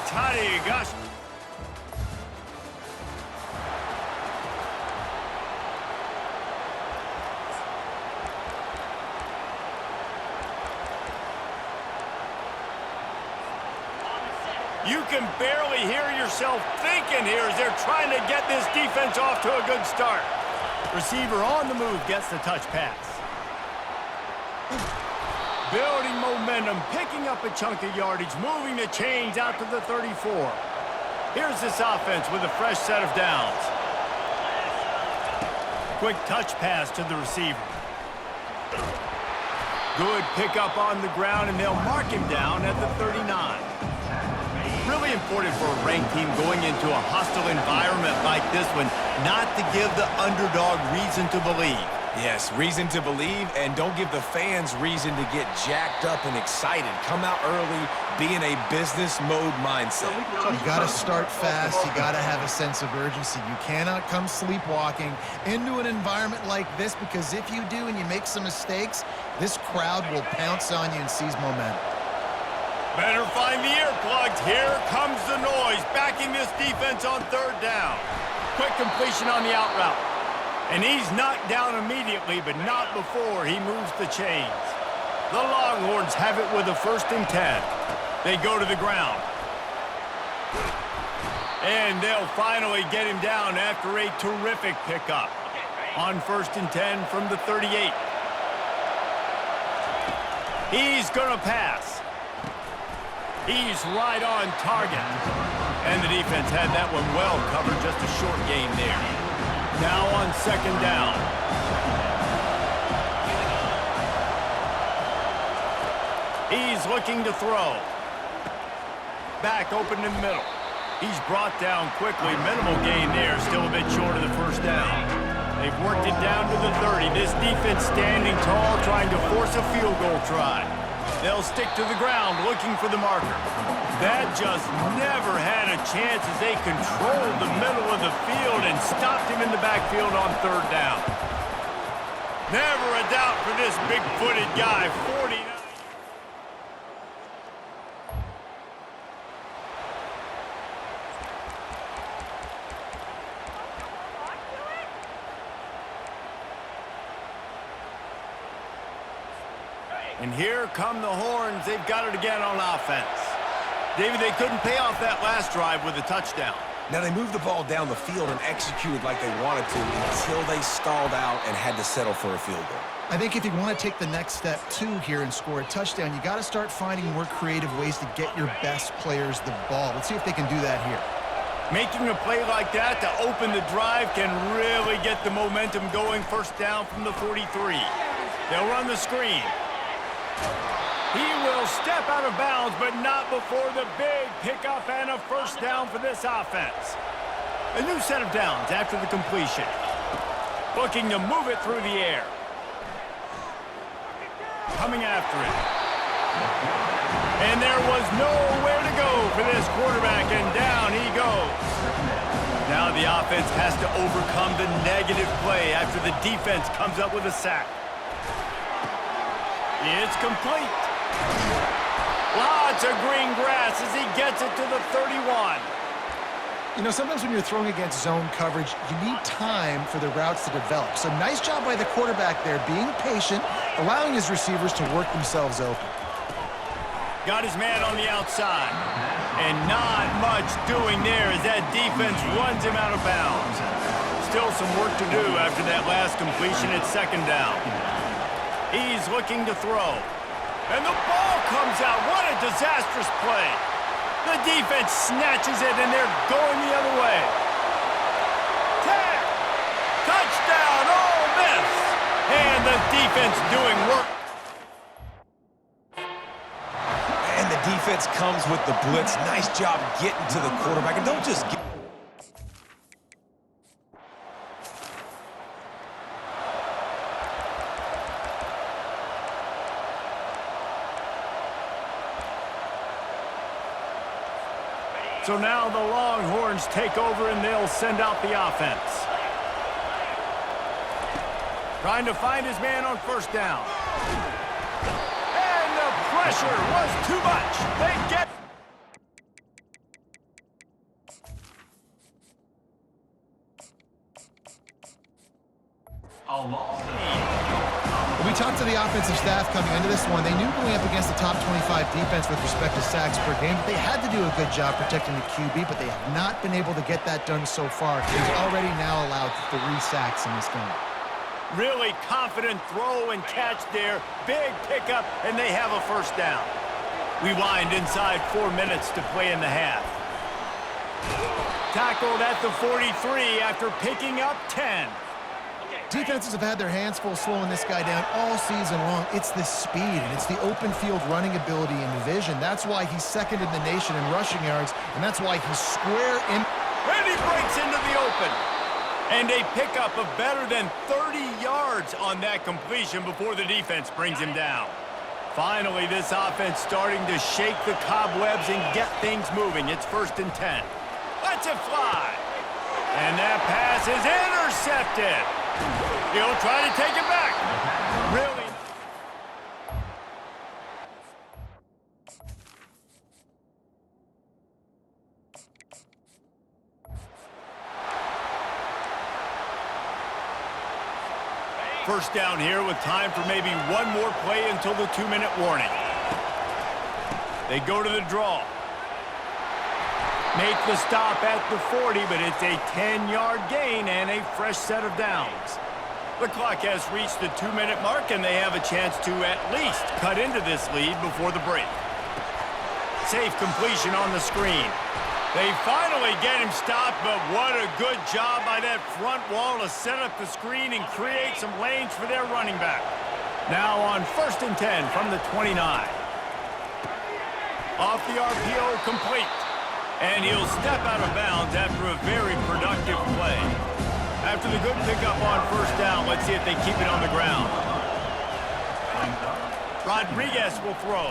Taddy, gosh. You can barely hear yourself thinking here as they're trying to get this defense off to a good start. Receiver on the move gets the touch pass. Building momentum, picking up a chunk of yardage, moving the chains out to the 34. Here's this offense with a fresh set of downs. Quick touch pass to the receiver. Good pickup on the ground, and they'll mark him down at the 39. Really important for a ranked team going into a hostile environment like this one not to give the underdog reason to believe. Yes, reason to believe, and don't give the fans reason to get jacked up and excited. Come out early, be in a business mode mindset. You got to start fast. You got to have a sense of urgency. You cannot come sleepwalking into an environment like this, because if you do and you make some mistakes, this crowd will pounce on you and seize momentum. Better find the earplugs. Here comes the noise, backing this defense on third down. Quick completion on the out route. And he's knocked down immediately, but not before he moves the chains. The Longhorns have it with a 1st and 10. They go to the ground. And they'll finally get him down after a terrific pickup. On 1st and 10 from the 38. He's going to pass. He's right on target. And the defense had that one well covered, just a short gain there. Now on 2nd down. He's looking to throw. Back open in the middle. He's brought down quickly. Minimal gain there, still a bit short of the 1st down. They've worked it down to the 30. This defense standing tall, trying to force a field goal try. They'll stick to the ground, looking for the marker. That just never had a chance as they controlled the middle of the field and stopped him in the backfield on 3rd down. Never a doubt for this big-footed guy, 49. And here come the Horns. They've got it again on offense. David, they couldn't pay off that last drive with a touchdown. Now, they moved the ball down the field and executed like they wanted to until they stalled out and had to settle for a field goal. I think if you want to take the next step, too, here and score a touchdown, you got to start finding more creative ways to get your best players the ball. Let's see if they can do that here. Making a play like that to open the drive can really get the momentum going. 1st down from the 43. They'll run the screen. He will step out of bounds, but not before the big pickup and a 1st down for this offense. A new set of downs after the completion. Looking to move it through the air. Coming after it. And there was nowhere to go for this quarterback, and down he goes. Now the offense has to overcome the negative play after the defense comes up with a sack. It's complete. Lots of green grass as he gets it to the 31. You know, sometimes when you're throwing against zone coverage, you need time for the routes to develop. So nice job by the quarterback there, being patient, allowing his receivers to work themselves open. Got his man on the outside. And not much doing there as that defense runs him out of bounds. Still some work to do after that last completion at 2nd down. He's looking to throw. And the ball comes out. What a disastrous play. The defense snatches it, and they're going the other way. Tag! Touchdown, Ole Miss! And the defense doing work. And the defense comes with the blitz. Nice job getting to the quarterback. And don't just get... So now the Longhorns take over and they'll send out the offense. Trying to find his man on 1st down. And the pressure was too much. They get... half coming into this one, they knew going up against the top 25 defense with respect to sacks per game, that they had to do a good job protecting the QB, but they have not been able to get that done so far. He's already now allowed 3 sacks in this game. Really confident throw and catch there. Big pickup, and they have a first down. We wind inside 4 minutes to play in the half. Tackled at the 43 after picking up 10. Defenses have had their hands full slowing this guy down all season long. It's the speed, and it's the open field running ability and vision. That's why he's second in the nation in rushing yards, and that's why he's square in. And he breaks into the open. And a pickup of better than 30 yards on that completion before the defense brings him down. Finally, this offense starting to shake the cobwebs and get things moving. It's 1st and 10. Let's it fly. And that pass is intercepted. He'll try to take it back. Really? First down here with time for maybe one more play until the 2-minute warning. They go to the draw. Make the stop at the 40, but it's a 10-yard gain and a fresh set of downs. The clock has reached the 2-minute mark, and they have a chance to at least cut into this lead before the break. Safe completion on the screen. They finally get him stopped, but what a good job by that front wall to set up the screen and create some lanes for their running back. Now on 1st and 10 from the 29. Off the RPO, complete. And he'll step out of bounds after a very productive play. After the good pickup on 1st down, let's see if they keep it on the ground. Rodriguez will throw.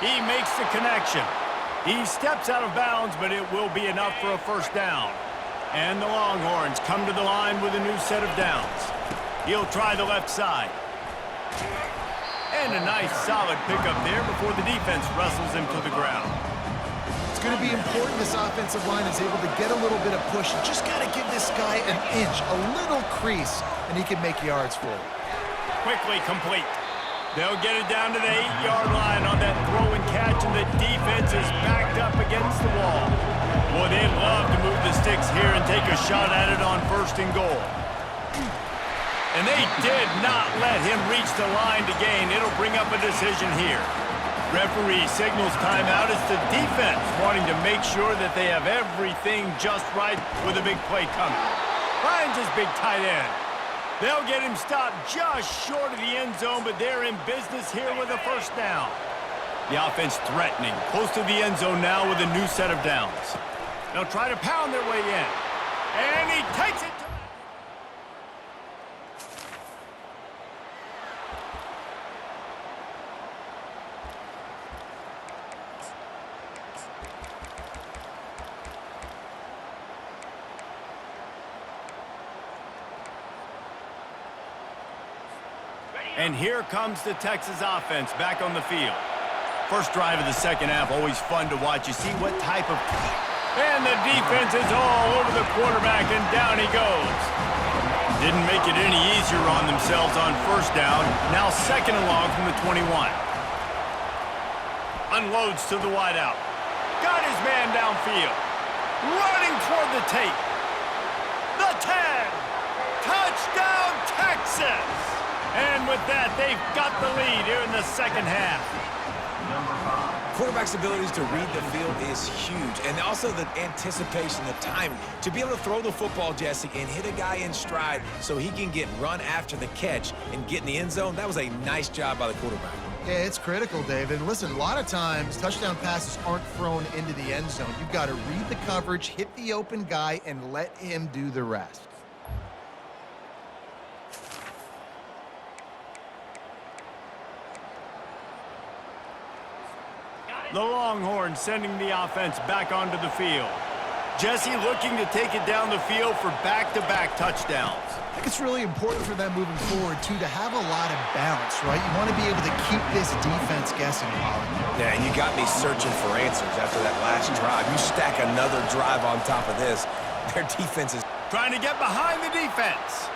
He makes the connection. He steps out of bounds, but it will be enough for a first down. And the Longhorns come to the line with a new set of downs. He'll try the left side. And a nice solid pickup there before the defense wrestles him to the ground. It's going to be important this offensive line is able to get a little bit of push. You just got to give this guy an inch, a little crease, and he can make yards for it. Quickly complete. They'll get it down to the 8-yard line on that throw and catch, and the defense is backed up against the wall. Boy, they'd love to move the sticks here and take a shot at it on 1st and goal. And they did not let him reach the line to gain. It'll bring up a decision here. Referee signals timeout. It's the defense wanting to make sure that they have everything just right with a big play coming. Finds his big tight end. They'll get him stopped just short of the end zone, but they're in business here with a first down. The offense threatening, close to the end zone now with a new set of downs. They'll try to pound their way in. And he takes it to... And here comes the Texas offense back on the field. First drive of the second half, always fun to watch. You see what type of... And the defense is all over the quarterback, and down he goes. Didn't make it any easier on themselves on 1st down. Now 2nd and long from the 21. Unloads to the wideout. Got his man downfield. Running toward the tape. The 10. Touchdown, Texas! And with that, they've got the lead here in the second half. Quarterback's abilities to read the field is huge, and also the anticipation, the timing. To be able to throw the football, Jesse, and hit a guy in stride so he can get run after the catch and get in the end zone, that was a nice job by the quarterback. Yeah, it's critical, David. Listen, a lot of times, touchdown passes aren't thrown into the end zone. You've got to read the coverage, hit the open guy, and let him do the rest. The Longhorns sending the offense back onto the field. Jesse looking to take it down the field for back-to-back touchdowns. I think it's really important for them moving forward, too, to have a lot of balance, right? You want to be able to keep this defense guessing, Colin. Yeah, and you got me searching for answers after that last drive. You stack another drive on top of this. Their defense is... Trying to get behind the defense.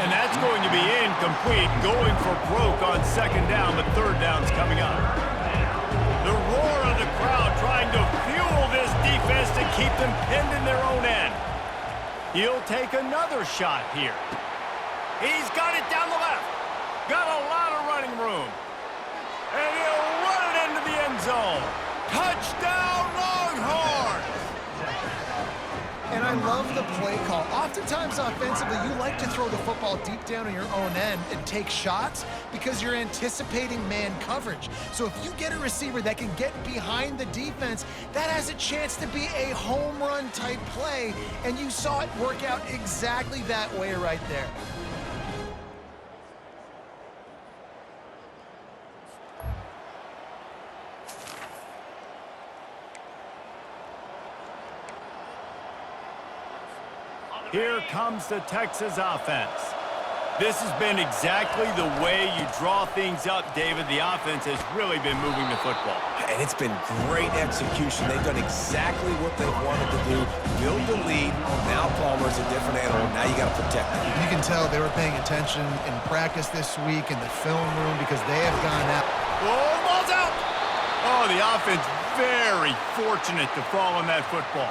And that's going to be incomplete, going for broke on second down, but third down's coming up. The roar of the crowd trying to fuel this defense to keep them pinned in their own end. He'll take another shot here. He's got it down the left. Got a lot of running room. And he'll run it into the end zone. Touchdown, Longhorns! And I love the play call. Oftentimes offensively, you like to throw the football deep down on your own end and take shots because you're anticipating man coverage. So if you get a receiver that can get behind the defense, that has a chance to be a home run type play. And you saw it work out exactly that way right there. Here comes the Texas offense. This has been exactly the way you draw things up, David. The offense has really been moving the football. And it's been great execution. They've done exactly what they wanted to do. Build the lead. Now Palmer's a different animal. Now you got to protect him. You can tell they were paying attention in practice this week in the film room because they have gone out. Oh, ball's out! Oh, the offense very fortunate to fall on that football.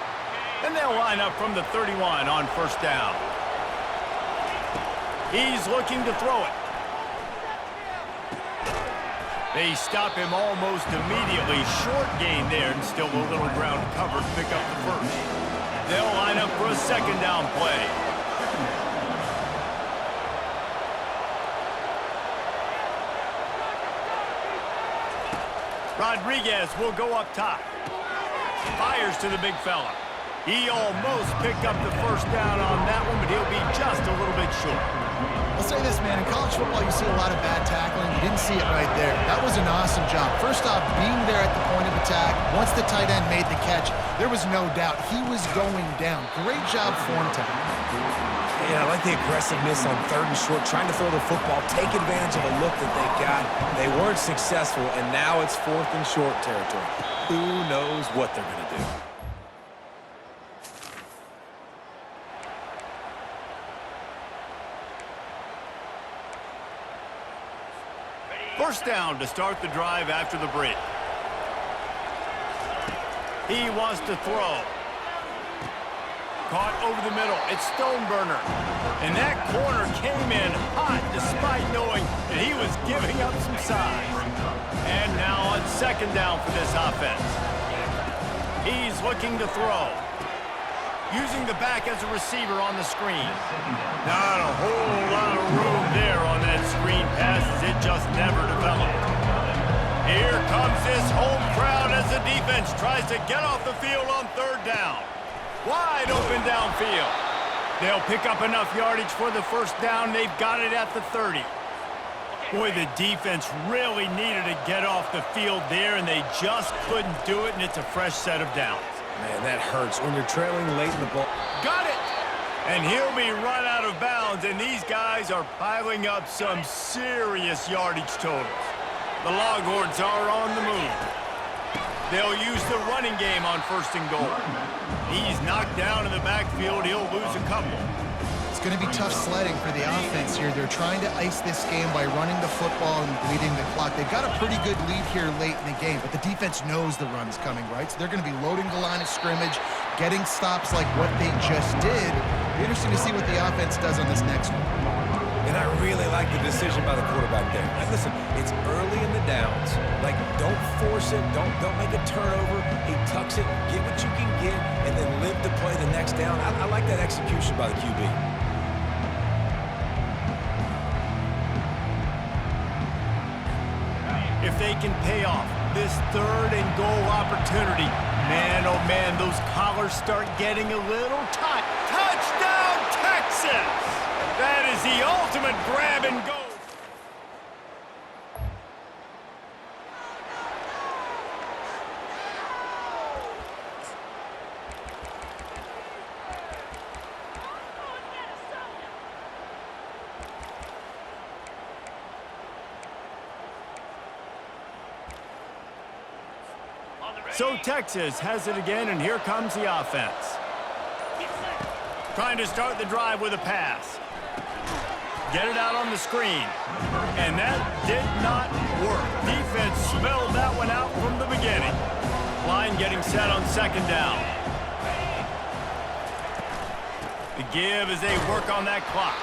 And they'll line up from the 31 on first down. He's looking to throw it. They stop him almost immediately. Short gain there, and still a little ground covered. Pick up the first. They'll line up for a second down play. Rodriguez will go up top. Fires to the big fella. He almost picked up the first down on that one, but he'll be just a little bit short. I'll say this, man. In college football, you see a lot of bad tackling. You didn't see it right there. That was an awesome job. First off, being there at the point of attack. Once the tight end made the catch, there was no doubt he was going down. Great job form tackle. Yeah, I like the aggressiveness on third and short, trying to throw the football, take advantage of a look that they got. They weren't successful, and now it's fourth and short territory. Who knows what they're going to do? First down to start the drive after the break. He wants to throw. Caught over the middle. It's Stoneburner. And that corner came in hot despite knowing that he was giving up some size. And now on second down for this offense. He's looking to throw. Using the back as a receiver on the screen. Not a whole lot of room there on that screen pass as it just never developed. Here comes this home crowd as the defense tries to get off the field on third down. Wide open downfield. They'll pick up enough yardage for the first down. They've got it at the 30. Boy, the defense really needed to get off the field there, and they just couldn't do it, and it's a fresh set of downs. Man, that hurts when you're trailing late in the ball. Got it! And he'll be run out of bounds, and these guys are piling up some serious yardage totals. The Longhorns are on the move. They'll use the running game on first and goal. He's knocked down in the backfield. He'll lose a couple. It's going to be tough sledding for the offense here. They're trying to ice this game by running the football and bleeding the clock. They've got a pretty good lead here late in the game, but the defense knows the run's coming, right? So they're going to be loading the line of scrimmage, getting stops like what they just did. Be interesting to see what the offense does on this next one. And I really like the decision by the quarterback there. Like, listen, it's early in the downs. Like, don't force it. Don't make a turnover. He tucks it, get what you can get, and then live to play the next down. I like that execution by the QB. If they can pay off this third and goal opportunity, man, oh man, those collars start getting a little tight. Touchdown, Texas! That is the ultimate grab and go. So Texas has it again, and here comes the offense. Trying to start the drive with a pass. Get it out on the screen. And that did not work. Defense smelled that one out from the beginning. Line getting set on second down. The give as they work on that clock.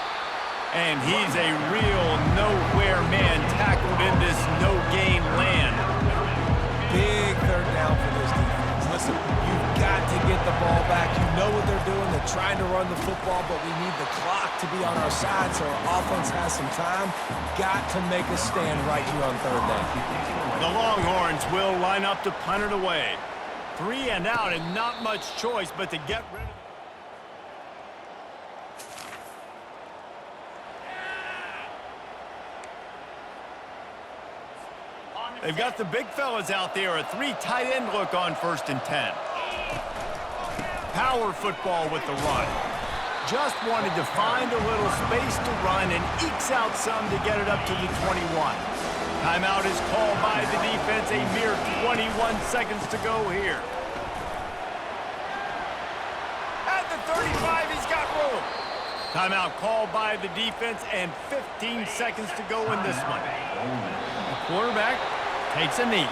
And he's a real nowhere man tackled in this no-gain land. Big third down for this defense. Listen, you've got to get the ball back. You know what they're doing. They're trying to run the football, but we need the clock to be on our side so our offense has some time. Got to make a stand right here on third down. The Longhorns will line up to punt it away. 3 and out and not much choice but to get rid of it. They've got the big fellas out there, a 3 tight end look on 1st and 10. Power football with the run. Just wanted to find a little space to run and ekes out some to get it up to the 21. Timeout is called by the defense, a mere 21 seconds to go here. At the 35, he's got room. Timeout called by the defense and 15 seconds to go in this one. The quarterback takes a knee.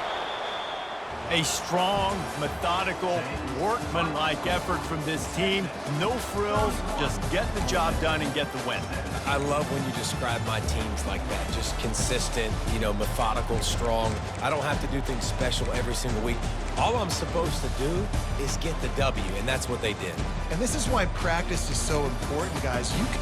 A strong, methodical, workman-like effort from this team. No frills, just get the job done and get the win. I love when you describe my teams like that. Just consistent, you know, methodical, strong. I don't have to do things special every single week. All I'm supposed to do is get the W, and that's what they did. And this is why practice is so important, guys. You can